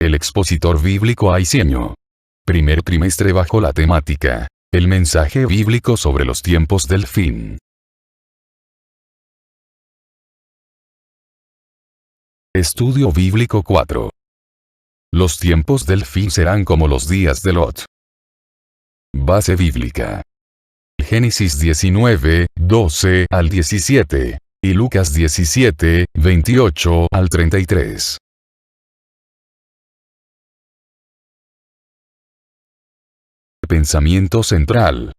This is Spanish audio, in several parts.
El expositor bíblico Aiseño. Primer trimestre bajo la temática: el mensaje bíblico sobre los tiempos del fin. Estudio bíblico 4. Los tiempos del fin serán como los días de Lot. Base bíblica: Génesis 19, 12 al 17, y Lucas 17, 28 al 33. Pensamiento central.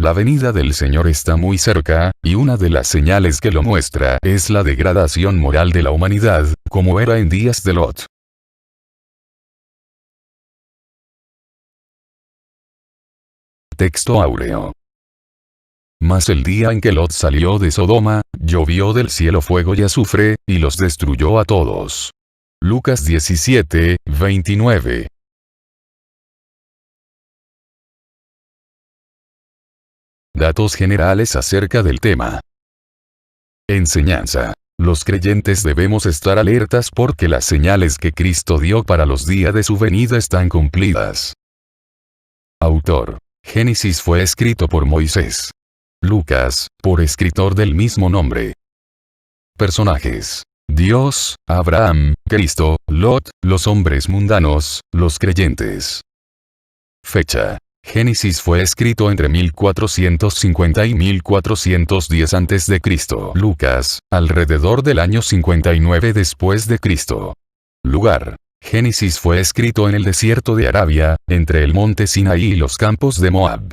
La venida del Señor está muy cerca, y una de las señales que lo muestra es la degradación moral de la humanidad, como era en días de Lot. Texto áureo. Mas el día en que Lot salió de Sodoma, llovió del cielo fuego y azufre, y los destruyó a todos. Lucas 17, 29. Datos generales acerca del tema. Enseñanza. Los creyentes debemos estar alertas porque las señales que Cristo dio para los días de su venida están cumplidas. Autor. Génesis fue escrito por Moisés. Lucas, por escritor del mismo nombre. Personajes: Dios, Abraham, Cristo, Lot, los hombres mundanos, los creyentes. Fecha: Génesis fue escrito entre 1450 y 1410 a.C. Lucas, alrededor del año 59 después de Cristo. Lugar: Génesis fue escrito en el desierto de Arabia, entre el monte Sinaí y los campos de Moab.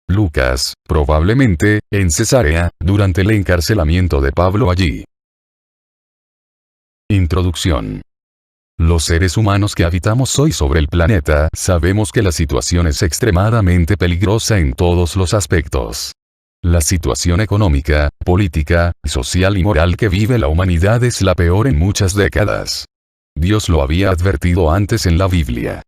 Lucas, probablemente, en Cesarea, durante el encarcelamiento de Pablo allí. Introducción. Los seres humanos que habitamos hoy sobre el planeta sabemos que la situación es extremadamente peligrosa en todos los aspectos. La situación económica, política, social y moral que vive la humanidad es la peor en muchas décadas. Dios lo había advertido antes en la Biblia.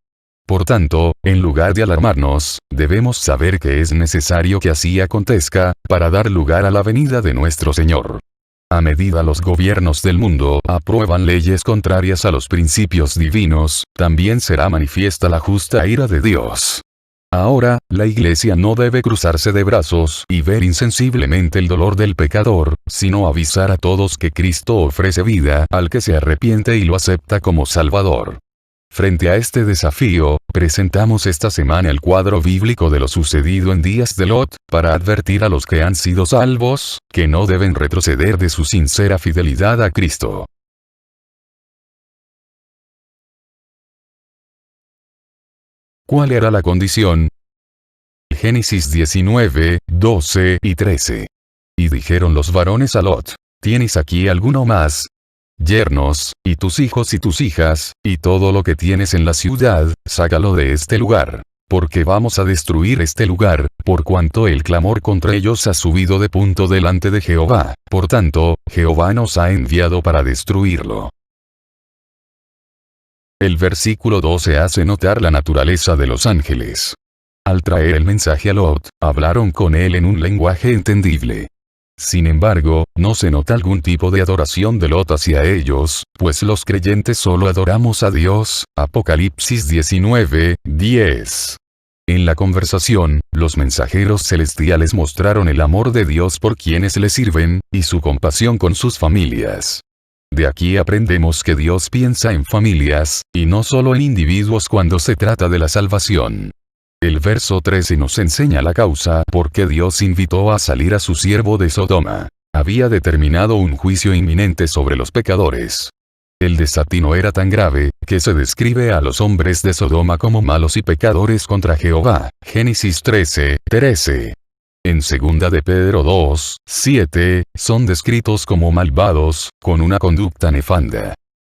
Por tanto, en lugar de alarmarnos, debemos saber que es necesario que así acontezca, para dar lugar a la venida de nuestro Señor. A medida los gobiernos del mundo aprueban leyes contrarias a los principios divinos, también será manifiesta la justa ira de Dios. Ahora, la Iglesia no debe cruzarse de brazos y ver insensiblemente el dolor del pecador, sino avisar a todos que Cristo ofrece vida al que se arrepiente y lo acepta como Salvador. Frente a este desafío, presentamos esta semana el cuadro bíblico de lo sucedido en días de Lot, para advertir a los que han sido salvos, que no deben retroceder de su sincera fidelidad a Cristo. ¿Cuál era la condición? Génesis 19, 12 y 13. Y dijeron los varones a Lot: ¿Tienes aquí alguno más? Yernos, y tus hijos y tus hijas, y todo lo que tienes en la ciudad, sácalo de este lugar. Porque vamos a destruir este lugar, por cuanto el clamor contra ellos ha subido de punto delante de Jehová, por tanto, Jehová nos ha enviado para destruirlo. El versículo 12 hace notar la naturaleza de los ángeles. Al traer el mensaje a Lot, hablaron con él en un lenguaje entendible. Sin embargo, no se nota algún tipo de adoración de Lot hacia ellos, pues los creyentes solo adoramos a Dios. Apocalipsis 19, 10. En la conversación, los mensajeros celestiales mostraron el amor de Dios por quienes le sirven, y su compasión con sus familias. De aquí aprendemos que Dios piensa en familias, y no solo en individuos cuando se trata de la salvación. El verso 13 nos enseña la causa por qué Dios invitó a salir a su siervo de Sodoma. Había determinado un juicio inminente sobre los pecadores. El desatino era tan grave, que se describe a los hombres de Sodoma como malos y pecadores contra Jehová. Génesis 13, 13. En 2 de Pedro 2, 7, son descritos como malvados, con una conducta nefanda.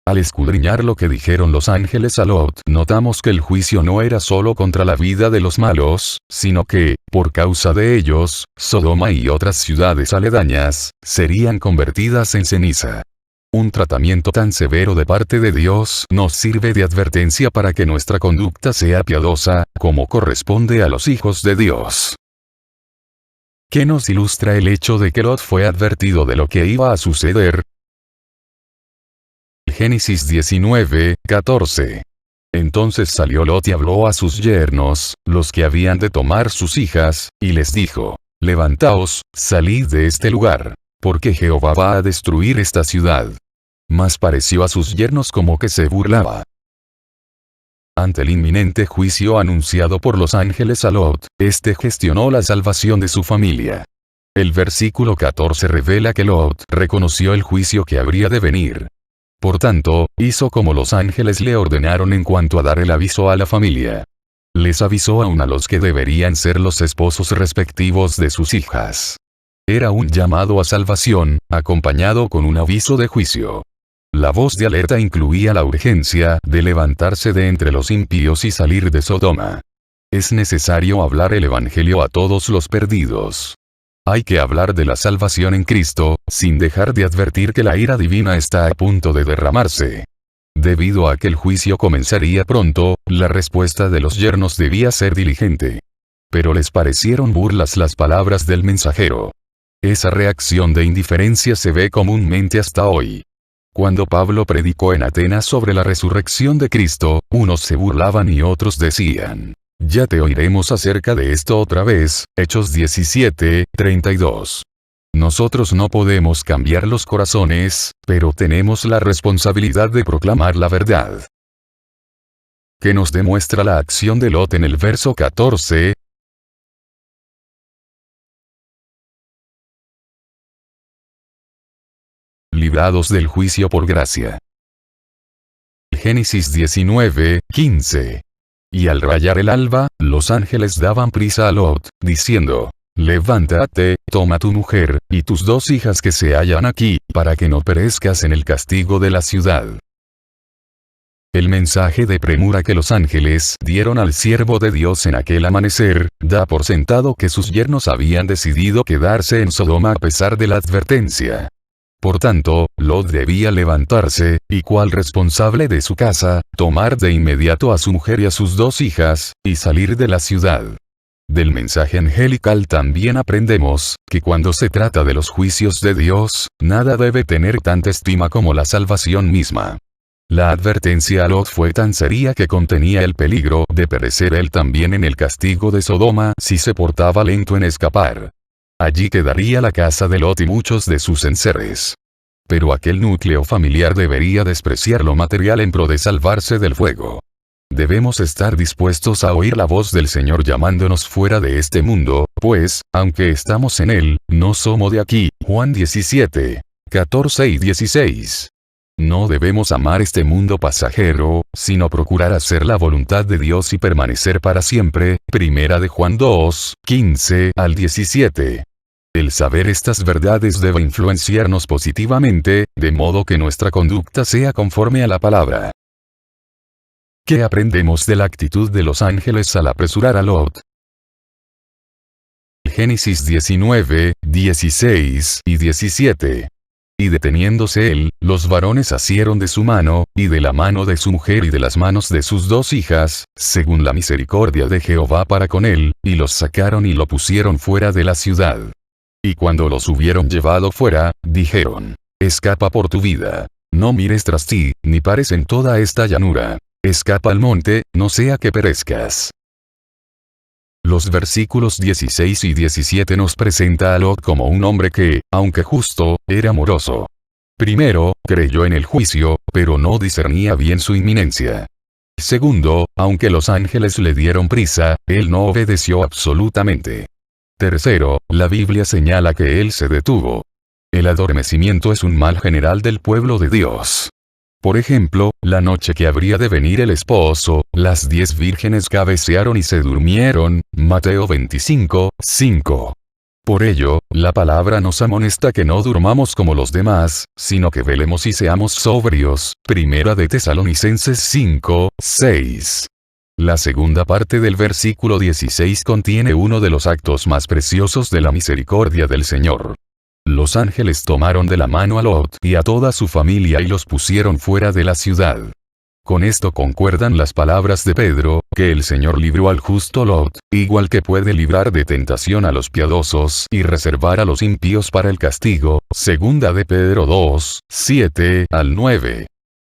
Al escudriñar lo que dijeron los ángeles a Lot, notamos que el juicio no era solo contra la vida de los malos, sino que, por causa de ellos, Sodoma y otras ciudades aledañas, serían convertidas en ceniza. Un tratamiento tan severo de parte de Dios nos sirve de advertencia para que nuestra conducta sea piadosa, como corresponde a los hijos de Dios. ¿Qué nos ilustra el hecho de que Lot fue advertido de lo que iba a suceder? Génesis 19, 14. Entonces salió Lot y habló a sus yernos, los que habían de tomar sus hijas, y les dijo: Levantaos, salid de este lugar, porque Jehová va a destruir esta ciudad. Mas pareció a sus yernos como que se burlaba. Ante el inminente juicio anunciado por los ángeles a Lot, este gestionó la salvación de su familia. El versículo 14 revela que Lot reconoció el juicio que habría de venir. Por tanto, hizo como los ángeles le ordenaron en cuanto a dar el aviso a la familia. Les avisó aún a los que deberían ser los esposos respectivos de sus hijas. Era un llamado a salvación, acompañado con un aviso de juicio. La voz de alerta incluía la urgencia de levantarse de entre los impíos y salir de Sodoma. Es necesario hablar el evangelio a todos los perdidos. Hay que hablar de la salvación en Cristo, sin dejar de advertir que la ira divina está a punto de derramarse. Debido a que el juicio comenzaría pronto, la respuesta de los yernos debía ser diligente. Pero les parecieron burlas las palabras del mensajero. Esa reacción de indiferencia se ve comúnmente hasta hoy. Cuando Pablo predicó en Atenas sobre la resurrección de Cristo, unos se burlaban y otros decían: ya te oiremos acerca de esto otra vez. Hechos 17, 32. Nosotros no podemos cambiar los corazones, pero tenemos la responsabilidad de proclamar la verdad. ¿Qué nos demuestra la acción de Lot en el verso 14? Librados del juicio por gracia. Génesis 19, 15. Y al rayar el alba, los ángeles daban prisa a Lot, diciendo: levántate, toma tu mujer, y tus 2 hijas que se hallan aquí, para que no perezcas en el castigo de la ciudad. El mensaje de premura que los ángeles dieron al siervo de Dios en aquel amanecer, da por sentado que sus yernos habían decidido quedarse en Sodoma a pesar de la advertencia. Por tanto, Lot debía levantarse, y cual responsable de su casa, tomar de inmediato a su mujer y a sus 2 hijas, y salir de la ciudad. Del mensaje angelical también aprendemos, que cuando se trata de los juicios de Dios, nada debe tener tanta estima como la salvación misma. La advertencia a Lot fue tan seria que contenía el peligro de perecer él también en el castigo de Sodoma si se portaba lento en escapar. Allí quedaría la casa de Lot y muchos de sus enseres. Pero aquel núcleo familiar debería despreciar lo material en pro de salvarse del fuego. Debemos estar dispuestos a oír la voz del Señor llamándonos fuera de este mundo, pues, aunque estamos en él, no somos de aquí. Juan 17, 14 y 16. No debemos amar este mundo pasajero, sino procurar hacer la voluntad de Dios y permanecer para siempre. Primera de Juan 2, 15 al 17. El saber estas verdades debe influenciarnos positivamente, de modo que nuestra conducta sea conforme a la palabra. ¿Qué aprendemos de la actitud de los ángeles al apresurar a Lot? Génesis 19, 16 y 17. Y deteniéndose él, los varones asieron de su mano, y de la mano de su mujer y de las manos de sus 2 hijas, según la misericordia de Jehová para con él, y los sacaron y lo pusieron fuera de la ciudad. Y cuando los hubieron llevado fuera, dijeron: escapa por tu vida. No mires tras ti, ni pares en toda esta llanura. Escapa al monte, no sea que perezcas. Los versículos 16 y 17 nos presenta a Lot como un hombre que, aunque justo, era moroso. Primero, creyó en el juicio, pero no discernía bien su inminencia. Segundo, aunque los ángeles le dieron prisa, él no obedeció absolutamente. Tercero, la Biblia señala que él se detuvo. El adormecimiento es un mal general del pueblo de Dios. Por ejemplo, la noche que habría de venir el esposo, las 10 vírgenes cabecearon y se durmieron. Mateo 25, 5. Por ello, la palabra nos amonesta que no durmamos como los demás, sino que velemos y seamos sobrios. Primera de Tesalonicenses 5, 6. La segunda parte del versículo 16 contiene uno de los actos más preciosos de la misericordia del Señor. Los ángeles tomaron de la mano a Lot y a toda su familia y los pusieron fuera de la ciudad. Con esto concuerdan las palabras de Pedro, que el Señor libró al justo Lot, igual que puede librar de tentación a los piadosos y reservar a los impíos para el castigo. Segunda de Pedro 2, 7 al 9.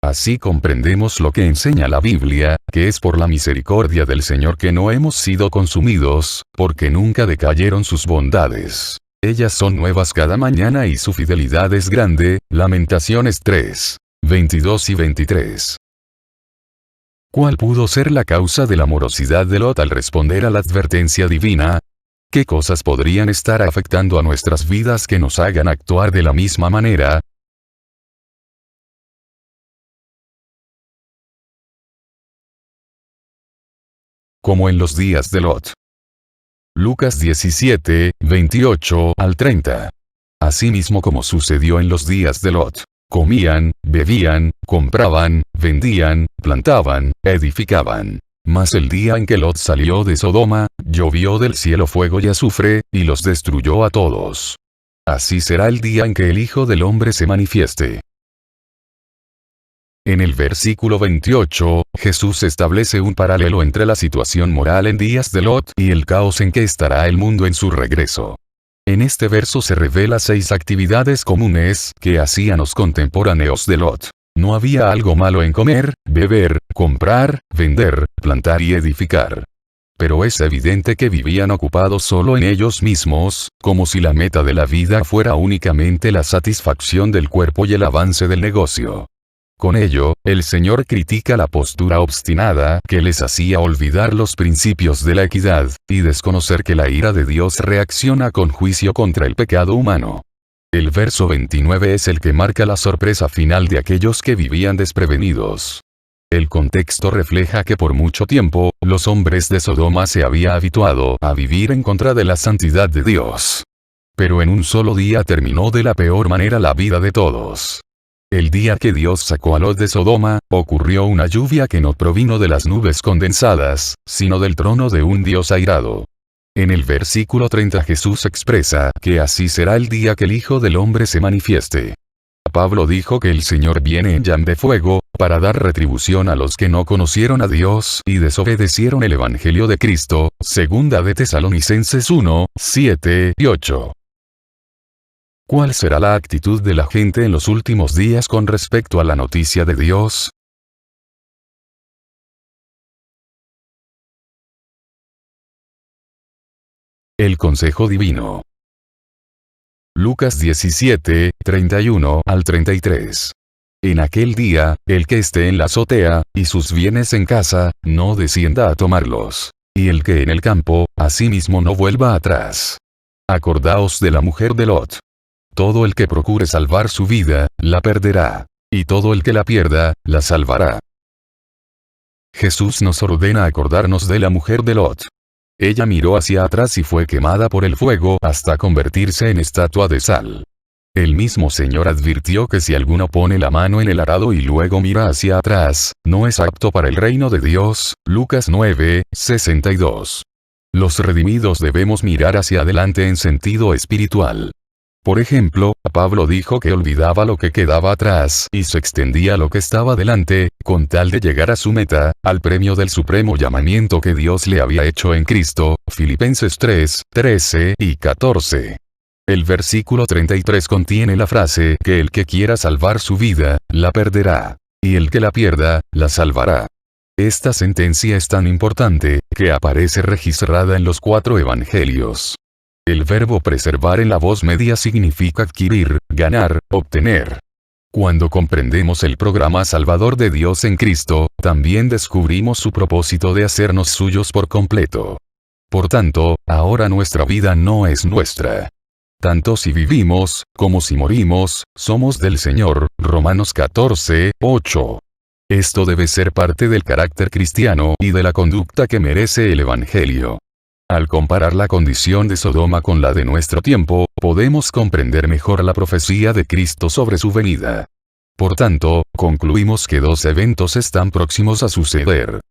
Así comprendemos lo que enseña la Biblia, que es por la misericordia del Señor que no hemos sido consumidos, porque nunca decayeron sus bondades. Ellas son nuevas cada mañana y su fidelidad es grande. Lamentaciones 3, 22 y 23. ¿Cuál pudo ser la causa de la morosidad de Lot al responder a la advertencia divina? ¿Qué cosas podrían estar afectando a nuestras vidas que nos hagan actuar de la misma manera? Como en los días de Lot. Lucas 17, 28 al 30. Asimismo como sucedió en los días de Lot. Comían, bebían, compraban, vendían, plantaban, edificaban. Mas el día en que Lot salió de Sodoma, llovió del cielo fuego y azufre, y los destruyó a todos. Así será el día en que el Hijo del Hombre se manifieste. En el versículo 28, Jesús establece un paralelo entre la situación moral en días de Lot y el caos en que estará el mundo en su regreso. En este verso se revela 6 actividades comunes que hacían los contemporáneos de Lot. No había algo malo en comer, beber, comprar, vender, plantar y edificar. Pero es evidente que vivían ocupados solo en ellos mismos, como si la meta de la vida fuera únicamente la satisfacción del cuerpo y el avance del negocio. Con ello, el Señor critica la postura obstinada que les hacía olvidar los principios de la equidad, y desconocer que la ira de Dios reacciona con juicio contra el pecado humano. El verso 29 es el que marca la sorpresa final de aquellos que vivían desprevenidos. El contexto refleja que por mucho tiempo, los hombres de Sodoma se habían habituado a vivir en contra de la santidad de Dios. Pero en un solo día terminó de la peor manera la vida de todos. El día que Dios sacó a Lot de Sodoma, ocurrió una lluvia que no provino de las nubes condensadas, sino del trono de un Dios airado. En el versículo 30 Jesús expresa que así será el día que el Hijo del Hombre se manifieste. Pablo dijo que el Señor viene en llama de fuego, para dar retribución a los que no conocieron a Dios y desobedecieron el Evangelio de Cristo, segunda de Tesalonicenses 1, 7 y 8. ¿Cuál será la actitud de la gente en los últimos días con respecto a la noticia de Dios? El consejo divino. Lucas 17, 31 al 33. En aquel día, el que esté en la azotea, y sus bienes en casa, no descienda a tomarlos. Y el que en el campo, asimismo no vuelva atrás. Acordaos de la mujer de Lot. Todo el que procure salvar su vida, la perderá. Y todo el que la pierda, la salvará. Jesús nos ordena acordarnos de la mujer de Lot. Ella miró hacia atrás y fue quemada por el fuego hasta convertirse en estatua de sal. El mismo Señor advirtió que si alguno pone la mano en el arado y luego mira hacia atrás, no es apto para el reino de Dios. Lucas 9, 62. Los redimidos debemos mirar hacia adelante en sentido espiritual. Por ejemplo, Pablo dijo que olvidaba lo que quedaba atrás y se extendía a lo que estaba delante, con tal de llegar a su meta, al premio del supremo llamamiento que Dios le había hecho en Cristo. Filipenses 3, 13 y 14. El versículo 33 contiene la frase que el que quiera salvar su vida, la perderá. Y el que la pierda, la salvará. Esta sentencia es tan importante, que aparece registrada en los 4 evangelios. El verbo preservar en la voz media significa adquirir, ganar, obtener. Cuando comprendemos el programa salvador de Dios en Cristo, también descubrimos su propósito de hacernos suyos por completo. Por tanto, ahora nuestra vida no es nuestra. Tanto si vivimos, como si morimos, somos del Señor. Romanos 14, 8. Esto debe ser parte del carácter cristiano y de la conducta que merece el Evangelio. Al comparar la condición de Sodoma con la de nuestro tiempo, podemos comprender mejor la profecía de Cristo sobre su venida. Por tanto, concluimos que 2 eventos están próximos a suceder.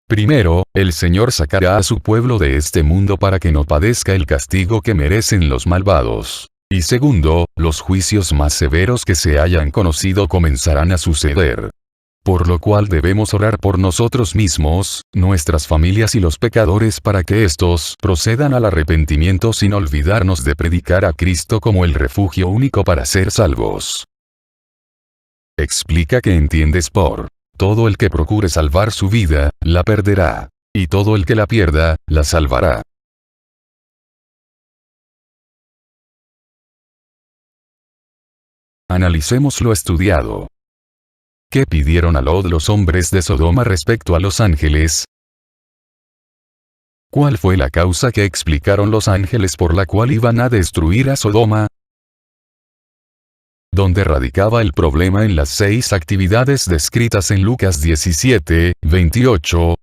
Primero, el Señor sacará a su pueblo de este mundo para que no padezca el castigo que merecen los malvados. Y segundo, los juicios más severos que se hayan conocido comenzarán a suceder. Por lo cual debemos orar por nosotros mismos, nuestras familias y los pecadores para que éstos procedan al arrepentimiento sin olvidarnos de predicar a Cristo como el refugio único para ser salvos. explica que entiendes por todo el que procure salvar su vida, la perderá. Y todo el que la pierda, la salvará. Analicemos lo estudiado. ¿Qué pidieron a Lot los hombres de Sodoma respecto a los ángeles? ¿Cuál fue la causa que explicaron los ángeles por la cual iban a destruir a Sodoma? ¿Dónde radicaba el problema en las 6 actividades descritas en Lucas 17, 28?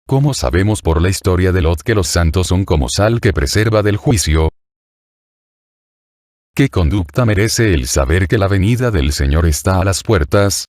¿Cómo sabemos por la historia de Lot que los santos son como sal que preserva del juicio? ¿Qué conducta merece el saber que la venida del Señor está a las puertas?